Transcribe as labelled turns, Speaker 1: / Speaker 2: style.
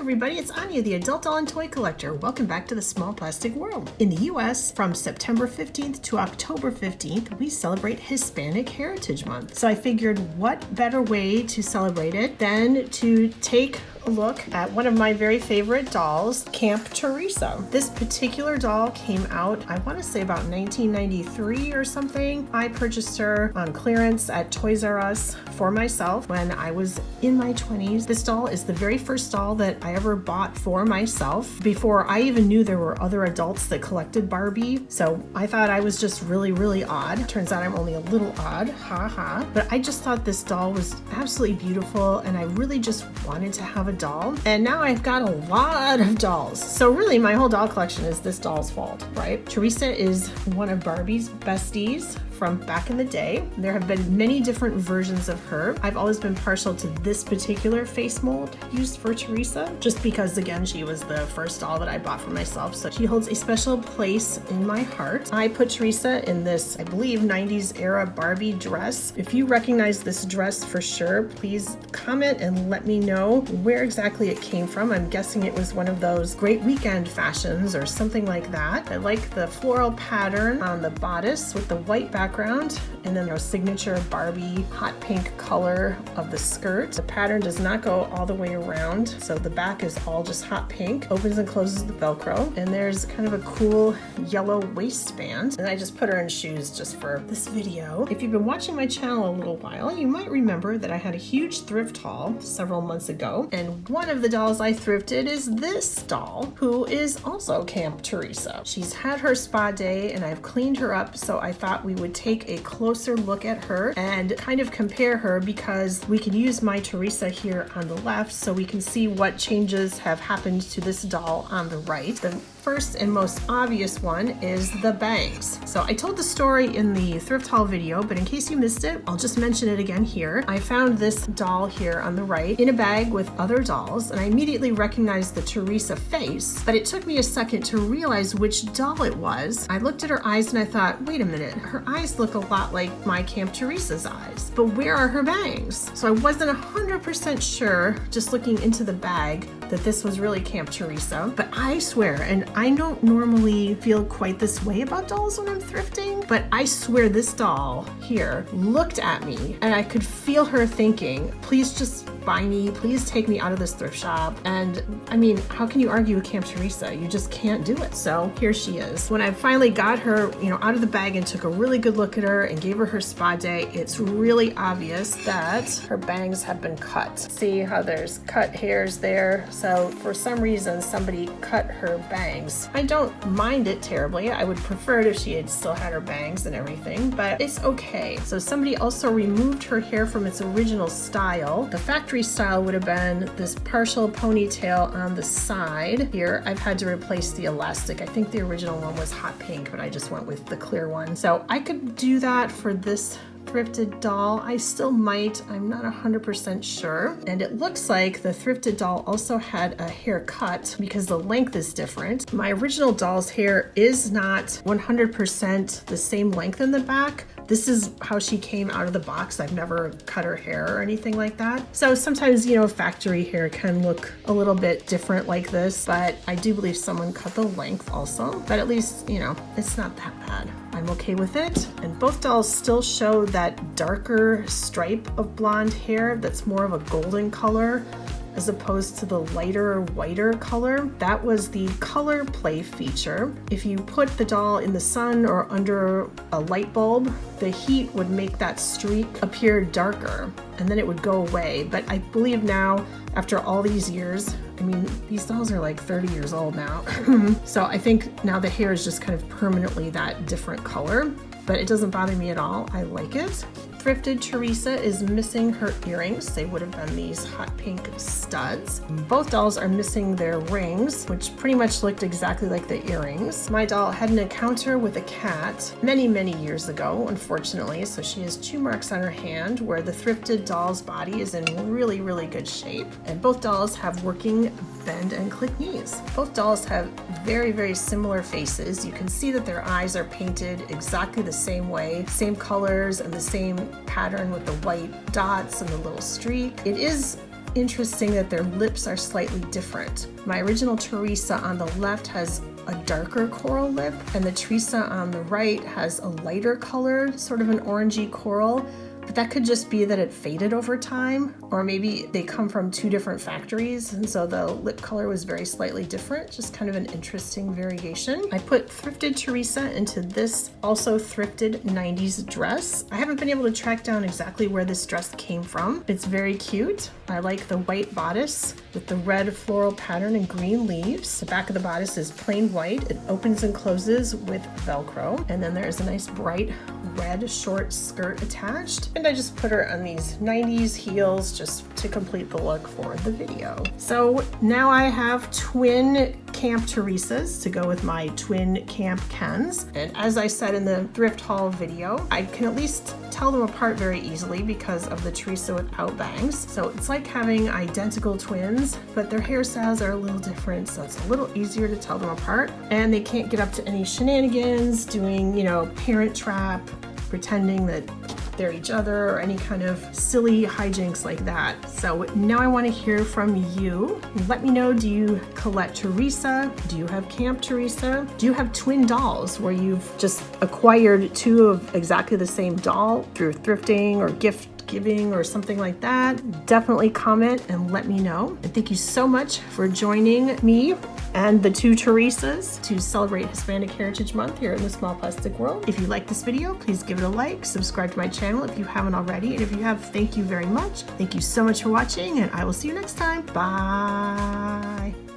Speaker 1: everybody, it's Anya, the adult doll and toy collector. Welcome back to the Small Plastic World. In the US, from September 15th to October 15th, we celebrate Hispanic Heritage Month. So I figured what better way to celebrate it than to take a look at one of my very favorite dolls, Camp Teresa. This particular doll came out, I want to say about 1993 or something. I purchased her on clearance at Toys R Us for myself when I was in my 20s. This doll is the very first doll that I ever bought for myself before I even knew there were other adults that collected Barbie. So I thought I was just really odd. Turns out I'm only a little odd, haha. But I just thought this doll was absolutely beautiful and I really just wanted to have a doll. And now I've got a lot of dolls. So really my whole doll collection is this doll's fault, right? Teresa is one of Barbie's besties from back in the day. There have been many different versions of her. I've always been partial to this particular face mold used for Teresa, just because again, she was the first doll that I bought for myself. So she holds a special place in my heart. I put Teresa in this, I believe, 90s era Barbie dress. If you recognize this dress for sure, please comment and let me know where exactly it came from. I'm guessing it was one of those great weekend fashions or something like that. I like the floral pattern on the bodice with the white background and then our signature Barbie hot pink color of the skirt. The pattern does not go all the way around, so the back is all just hot pink, opens and closes the Velcro, and there's kind of a cool yellow waistband. And I just put her in shoes just for this video. If you've been watching my channel a little while, you might remember that I had a huge thrift haul several months ago, and one of the dolls I thrifted is this doll, who is also Camp Teresa. She's had her spa day and I've cleaned her up, so I thought we would take a closer look at her and kind of compare her, because we can use my Teresa here on the left so we can see what changes have happened to this doll on the right. The first and most obvious one is the bangs. So I told the story in the thrift haul video, but in case you missed it, I'll just mention it again here. I found this doll here on the right in a bag with other dolls, and I immediately recognized the Teresa face, but it took me a second to realize which doll it was. I looked at her eyes and I thought, wait a minute, her eyes look a lot like my Camp Teresa's eyes, but where are her bangs? So I wasn't 100% sure, just looking into the bag, that this was really Camp Teresa, but I swear, and I don't normally feel quite this way about dolls when I'm thrifting, but I swear this doll here looked at me and I could feel her thinking, please just buy me, please take me out of this thrift shop. And I mean, how can you argue with Camp Teresa? You just can't do it. So here she is. When I finally got her, out of the bag and took a really good look at her and gave her spa day, it's really obvious that her bangs have been cut. See how there's cut hairs there? So for some reason, somebody cut her bangs. I don't mind it terribly. I would prefer it if she had still had her bangs and everything, but it's okay. So somebody also removed her hair from its original style. The factory style would have been this partial ponytail on the side. Here, I've had to replace the elastic. I think the original one was hot pink, but I just went with the clear one. So I could do that for this thrifted doll. I still might, I'm not 100% sure. And it looks like the thrifted doll also had a haircut because the length is different. My original doll's hair is not 100% the same length in the back. This is how she came out of the box. I've never cut her hair or anything like that. So sometimes, factory hair can look a little bit different like this, but I do believe someone cut the length also. But at least, it's not that bad. I'm okay with it. And both dolls still show that darker stripe of blonde hair that's more of a golden color, as opposed to the lighter, whiter color. That was the color play feature. If you put the doll in the sun or under a light bulb, the heat would make that streak appear darker and then it would go away. But I believe now, after all these years, these dolls are like 30 years old now. So I think now the hair is just kind of permanently that different color, but it doesn't bother me at all. I like it. Thrifted Teresa is missing her earrings. They would have been these hot pink studs. Both dolls are missing their rings, which pretty much looked exactly like the earrings. My doll had an encounter with a cat many years ago, unfortunately, so she has chew marks on her hand, where the thrifted doll's body is in really good shape. And both dolls have working bend and click knees. Both dolls have very similar faces. You can see that their eyes are painted exactly the same way, same colors and the same pattern with the white dots and the little streak. It is interesting that their lips are slightly different. My original Teresa on the left has a darker coral lip, and the Teresa on the right has a lighter color, sort of an orangey coral. But that could just be that it faded over time, or maybe they come from two different factories, and so the lip color was very slightly different, just kind of an interesting variation. I put thrifted Teresa into this also thrifted 90s dress. I haven't been able to track down exactly where this dress came from. It's very cute. I like the white bodice with the red floral pattern and green leaves. The back of the bodice is plain white. It opens and closes with Velcro, and then there's a nice bright red short skirt attached. And I just put her on these 90s heels just to complete the look for the video. So now I have twin Camp Teresas to go with my twin Camp Kens. And as I said in the thrift haul video, I can at least tell them apart very easily because of the Teresa without bangs. So it's like having identical twins, but their hairstyles are a little different, so it's a little easier to tell them apart. And they can't get up to any shenanigans doing, Parent Trap, pretending that they're each other, or any kind of silly hijinks like that. So now I want to hear from you. Let me know, do you collect Teresa? Do you have Camp Teresa? Do you have twin dolls where you've just acquired two of exactly the same doll through thrifting or gift giving or something like that? Definitely comment and let me know. And thank you so much for joining me and the two Teresas to celebrate Hispanic Heritage Month here in the Small Plastic World. If you like this video, please give it a like, subscribe to my channel if you haven't already, and if you have, thank you very much. Thank you so much for watching, and I will see you next time. Bye.